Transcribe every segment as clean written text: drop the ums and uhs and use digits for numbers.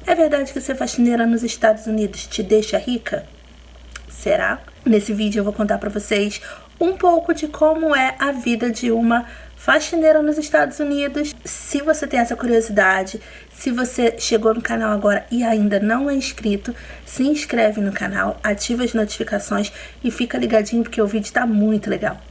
É verdade que ser faxineira nos Estados Unidos te deixa rica? Será? Nesse vídeo eu vou contar pra vocês um pouco de como é a vida de uma faxineira nos Estados Unidos. Se você tem essa curiosidade, se você chegou no canal agora e ainda não é inscrito, se inscreve no canal, ativa as notificações e fica ligadinho porque o vídeo tá muito legal.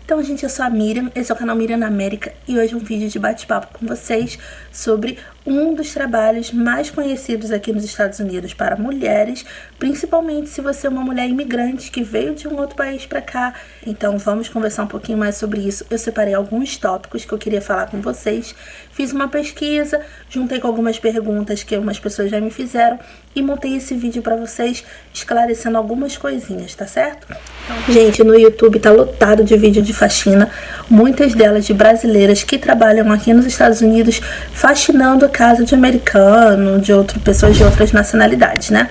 Então, gente, eu sou a Miriam, esse é o canal Miriam na América e hoje é um vídeo de bate-papo com vocês sobre um dos trabalhos mais conhecidos aqui nos Estados Unidos para mulheres, principalmente se você é uma mulher imigrante que veio de um outro país para cá. Então, vamos conversar um pouquinho mais sobre isso. Eu separei alguns tópicos que eu queria falar com vocês, fiz uma pesquisa, juntei com algumas perguntas que algumas pessoas já me fizeram e montei esse vídeo para vocês, esclarecendo algumas coisinhas, tá certo? Então, gente, no YouTube tá lotado de vídeo de faxina, muitas delas de brasileiras que trabalham aqui nos Estados Unidos faxinando a casa de americano, de pessoas de outras nacionalidades, né?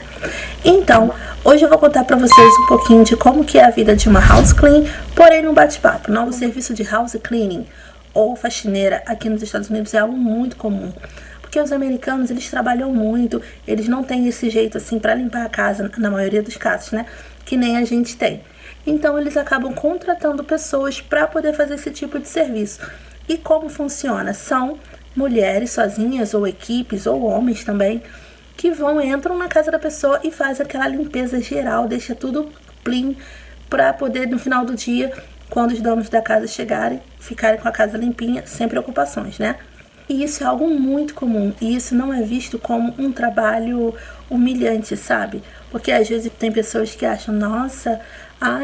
Então, hoje eu vou contar pra vocês um pouquinho de como que é a vida de uma house clean, porém no bate-papo. O serviço de house cleaning ou faxineira aqui nos Estados Unidos é algo muito comum. Porque os americanos, eles trabalham muito, eles não têm esse jeito assim pra limpar a casa, na maioria dos casos, né? Que nem a gente tem. Então, eles acabam contratando pessoas para poder fazer esse tipo de serviço. E como funciona? São mulheres sozinhas, ou equipes, ou homens também, que entram na casa da pessoa e fazem aquela limpeza geral, deixa tudo clean, para poder, no final do dia, quando os donos da casa chegarem, ficarem com a casa limpinha, sem preocupações, né? E isso é algo muito comum, e isso não é visto como um trabalho humilhante, sabe? Porque às vezes tem pessoas que acham, nossa,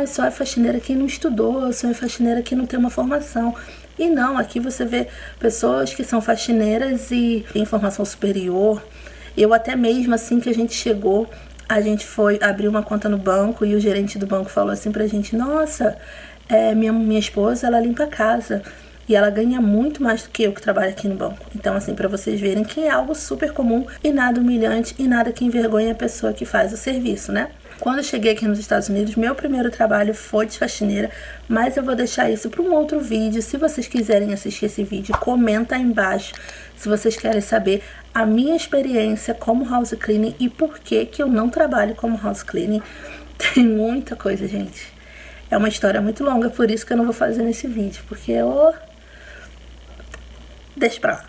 só é faxineira quem não estudou, só é faxineira quem não tem uma formação. E não, aqui você vê pessoas que são faxineiras e têm formação superior. Eu até mesmo assim que a gente chegou, a gente foi abrir uma conta no banco e o gerente do banco falou assim pra gente, nossa, minha esposa, ela limpa a casa. E ela ganha muito mais do que eu que trabalho aqui no banco. Então, assim, pra vocês verem que é algo super comum e nada humilhante e nada que envergonha a pessoa que faz o serviço, né? Quando eu cheguei aqui nos Estados Unidos, meu primeiro trabalho foi de faxineira, mas eu vou deixar isso para um outro vídeo. Se vocês quiserem assistir esse vídeo, comenta aí embaixo se vocês querem saber a minha experiência como house cleaning e por que eu não trabalho como house cleaning. Tem muita coisa, gente. É uma história muito longa, por isso que eu não vou fazer nesse vídeo, porque deixa pra lá.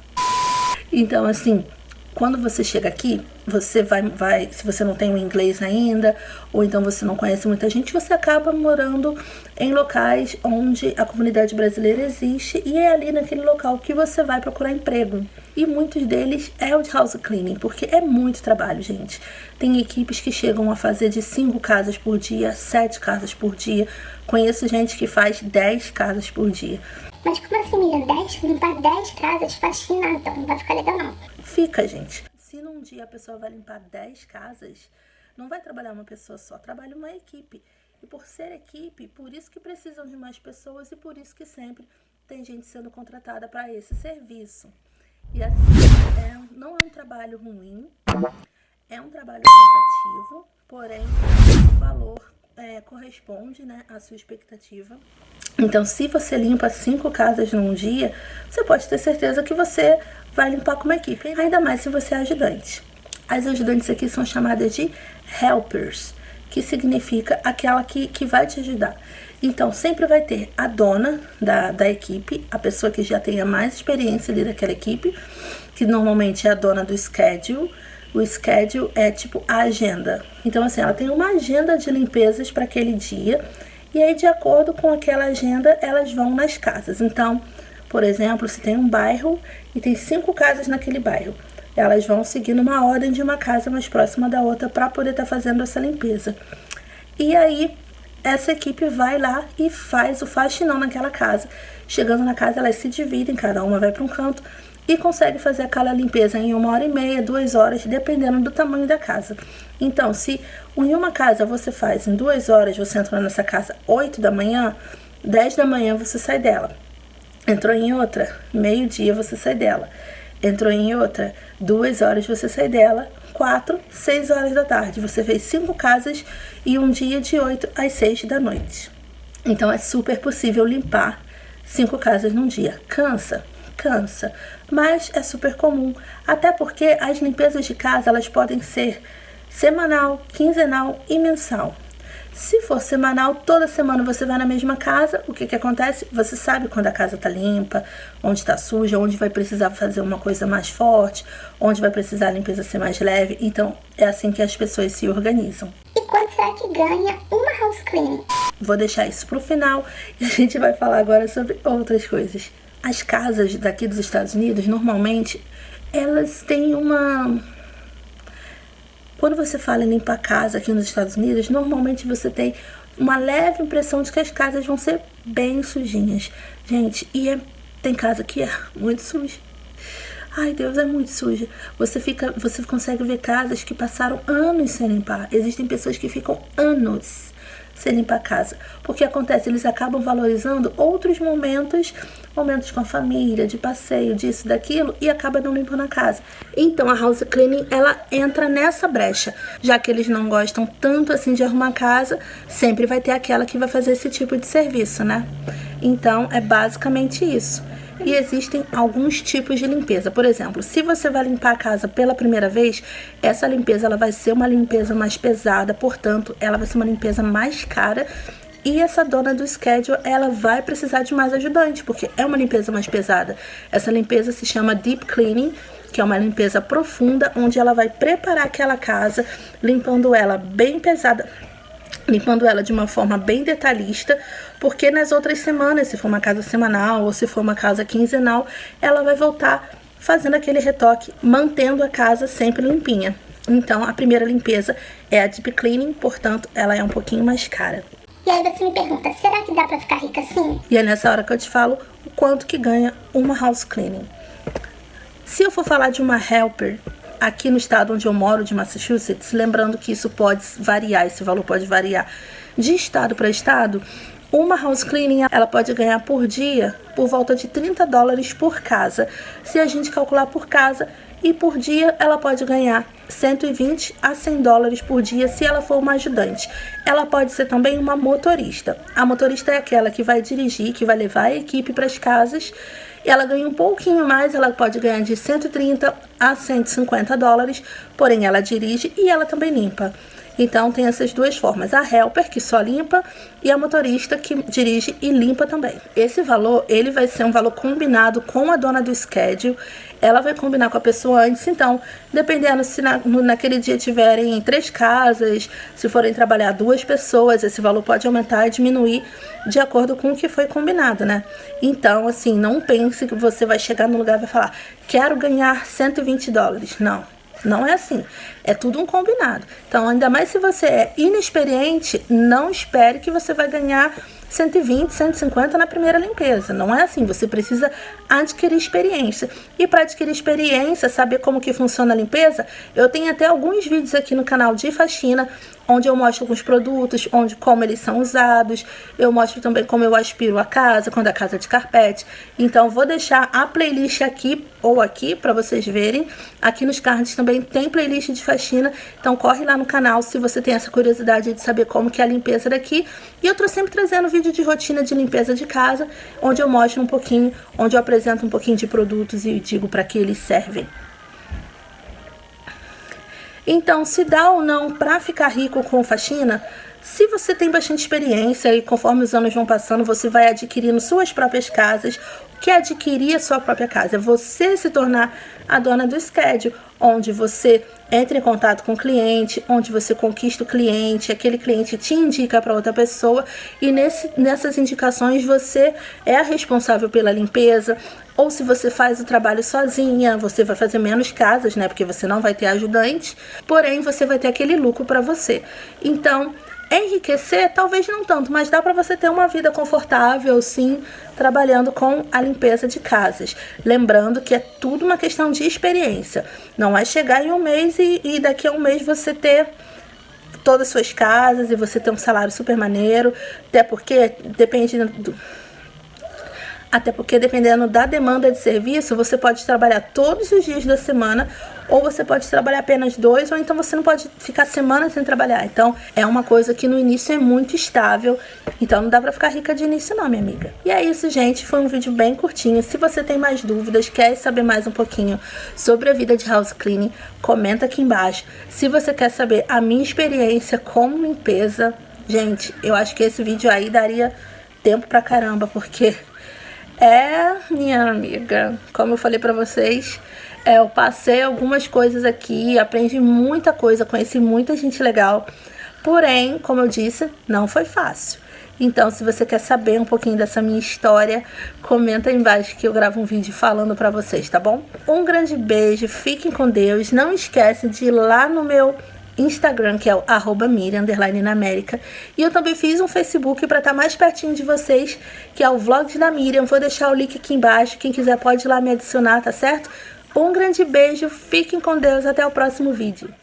Então, assim, quando você chega aqui, você vai, se você não tem o inglês ainda, ou então você não conhece muita gente, você acaba morando em locais onde a comunidade brasileira existe e é ali naquele local que você vai procurar emprego. E muitos deles é o de house cleaning, porque é muito trabalho, gente. Tem equipes que chegam a fazer de 5 casas por dia, 7 casas por dia. Conheço gente que faz 10 casas por dia. Mas como assim, Miriam? Limpar 10 casas, faxina, então não vai ficar legal não. Fica, gente. Se num dia a pessoa vai limpar 10 casas, não vai trabalhar uma pessoa só, trabalha uma equipe. E por ser equipe, por isso que precisam de mais pessoas e por isso que sempre tem gente sendo contratada para esse serviço. E assim, não é um trabalho ruim, é um trabalho cansativo, porém o valor corresponde, né, à sua expectativa. Então, se você limpa 5 casas num dia, você pode ter certeza que você vai limpar com uma equipe, ainda mais se você é ajudante. As ajudantes aqui são chamadas de helpers, que significa aquela que vai te ajudar. Então, sempre vai ter a dona da equipe, a pessoa que já tenha mais experiência ali daquela equipe, que normalmente é a dona do schedule. O schedule é tipo a agenda. Então, assim, ela tem uma agenda de limpezas para aquele dia. E aí, de acordo com aquela agenda, elas vão nas casas. Então, por exemplo, se tem um bairro e tem 5 casas naquele bairro, elas vão seguindo uma ordem de uma casa mais próxima da outra para poder estar fazendo essa limpeza. E aí, essa equipe vai lá e faz o faxinão naquela casa. Chegando na casa, elas se dividem, cada uma vai para um canto e consegue fazer aquela limpeza em 1h30, 2 horas, dependendo do tamanho da casa. Então, se em uma casa você faz em 2 horas, você entrou nessa casa 8 da manhã, 10 da manhã você sai dela. Entrou em outra, meio-dia você sai dela. Entrou em outra, 2 horas você sai dela, 4, 6 horas da tarde. Você fez 5 casas e um dia de 8 às 6 da noite. Então é super possível limpar 5 casas num dia. Cansa, mas é super comum. Até porque as limpezas de casa, elas podem ser semanal, quinzenal e mensal. Se for semanal, toda semana você vai na mesma casa, o que acontece? Você sabe quando a casa tá limpa, onde está suja, onde vai precisar fazer uma coisa mais forte, onde vai precisar a limpeza ser mais leve. Então, é assim que as pessoas se organizam. E quanto será que ganha uma house cleaning? Vou deixar isso pro final e a gente vai falar agora sobre outras coisas. As casas daqui dos Estados Unidos, normalmente, elas têm uma... Quando você fala em limpar a casa aqui nos Estados Unidos, normalmente você tem uma leve impressão de que as casas vão ser bem sujinhas. Gente, tem casa que é muito suja. Ai, Deus, é muito suja. Você consegue ver casas que passaram anos sem limpar. Existem pessoas que ficam anos sem limpar a casa. Porque acontece, eles acabam valorizando outros momentos com a família, de passeio, disso, daquilo, e acaba não limpando a casa. Então a house cleaning, ela entra nessa brecha. Já que eles não gostam tanto assim de arrumar a casa, sempre vai ter aquela que vai fazer esse tipo de serviço, né? Então é basicamente isso. E existem alguns tipos de limpeza. Por exemplo, se você vai limpar a casa pela primeira vez, essa limpeza ela vai ser uma limpeza mais pesada, portanto, ela vai ser uma limpeza mais cara. E essa dona do schedule, ela vai precisar de mais ajudante, porque é uma limpeza mais pesada. Essa limpeza se chama deep cleaning, que é uma limpeza profunda, onde ela vai preparar aquela casa, limpando ela bem pesada, limpando ela de uma forma bem detalhista, porque nas outras semanas, se for uma casa semanal ou se for uma casa quinzenal, ela vai voltar fazendo aquele retoque, mantendo a casa sempre limpinha. Então, a primeira limpeza é a deep cleaning, portanto, ela é um pouquinho mais cara. E aí você me pergunta, será que dá pra ficar rica assim? E é nessa hora que eu te falo o quanto que ganha uma house cleaning. Se eu for falar de uma helper aqui no estado onde eu moro, de Massachusetts, lembrando que isso pode variar, esse valor pode variar de estado para estado, uma house cleaning ela pode ganhar por dia por volta de $30 por casa. Se a gente calcular por casa, e por dia ela pode ganhar $120 a $100 por dia se ela for uma ajudante. Ela pode ser também uma motorista. A motorista é aquela que vai dirigir, que vai levar a equipe para as casas. Ela ganha um pouquinho mais, ela pode ganhar de $130 a $150, porém ela dirige e ela também limpa. Então tem essas duas formas, a helper que só limpa e a motorista que dirige e limpa também. Esse valor, ele vai ser um valor combinado com a dona do schedule, ela vai combinar com a pessoa antes, então dependendo se naquele dia tiverem 3 casas, se forem trabalhar 2 pessoas, esse valor pode aumentar e diminuir de acordo com o que foi combinado, né? Então, assim, não pense que você vai chegar no lugar e vai falar, quero ganhar $120, não é assim, é tudo um combinado. Então, ainda mais se você é inexperiente, não espere que você vai ganhar 120, 150 na primeira limpeza. Não é assim, você precisa adquirir experiência. E para adquirir experiência, saber como que funciona a limpeza, eu tenho até alguns vídeos aqui no canal de faxina, onde eu mostro alguns produtos, como eles são usados. Eu mostro também como eu aspiro a casa, quando a casa é de carpete. Então, vou deixar a playlist aqui ou aqui para vocês verem. Aqui nos cards também tem playlist de faxina. Então, corre lá no canal se você tem essa curiosidade de saber como que é a limpeza daqui. E eu tô sempre trazendo vídeo de rotina de limpeza de casa, onde eu mostro um pouquinho, onde eu apresento um pouquinho de produtos e digo para que eles servem. Então, se dá ou não para ficar rico com faxina, se você tem bastante experiência e conforme os anos vão passando, você vai adquirindo suas próprias casas. O que é adquirir a sua própria casa? É você se tornar a dona do schedule, onde você entra em contato com o cliente, onde você conquista o cliente, aquele cliente te indica para outra pessoa e nessas indicações você é a responsável pela limpeza. Ou se você faz o trabalho sozinha, você vai fazer menos casas, né? Porque você não vai ter ajudante, porém você vai ter aquele lucro para você. Então, enriquecer, talvez não tanto, mas dá para você ter uma vida confortável, sim, trabalhando com a limpeza de casas. Lembrando que é tudo uma questão de experiência. Não é chegar em um mês e daqui a um mês você ter todas as suas casas e você ter um salário super maneiro, até porque dependendo da demanda de serviço, você pode trabalhar todos os dias da semana ou você pode trabalhar apenas 2, ou então você não pode ficar semanas sem trabalhar. Então, é uma coisa que no início é muito estável, então não dá pra ficar rica de início não, minha amiga. E é isso, gente, foi um vídeo bem curtinho. Se você tem mais dúvidas, quer saber mais um pouquinho sobre a vida de house cleaning, comenta aqui embaixo. Se você quer saber a minha experiência com limpeza, gente, eu acho que esse vídeo aí daria tempo pra caramba, porque minha amiga, como eu falei pra vocês, eu passei algumas coisas aqui, aprendi muita coisa, conheci muita gente legal, porém, como eu disse, não foi fácil. Então, se você quer saber um pouquinho dessa minha história, comenta aí embaixo que eu gravo um vídeo falando pra vocês, tá bom? Um grande beijo, fiquem com Deus, não esquece de ir lá no meu Instagram, que é o @Miriam_na_América. E eu também fiz um Facebook para estar mais pertinho de vocês, que é o Vlogs da Miriam. Vou deixar o link aqui embaixo, quem quiser pode ir lá me adicionar, tá certo? Um grande beijo, fiquem com Deus, até o próximo vídeo.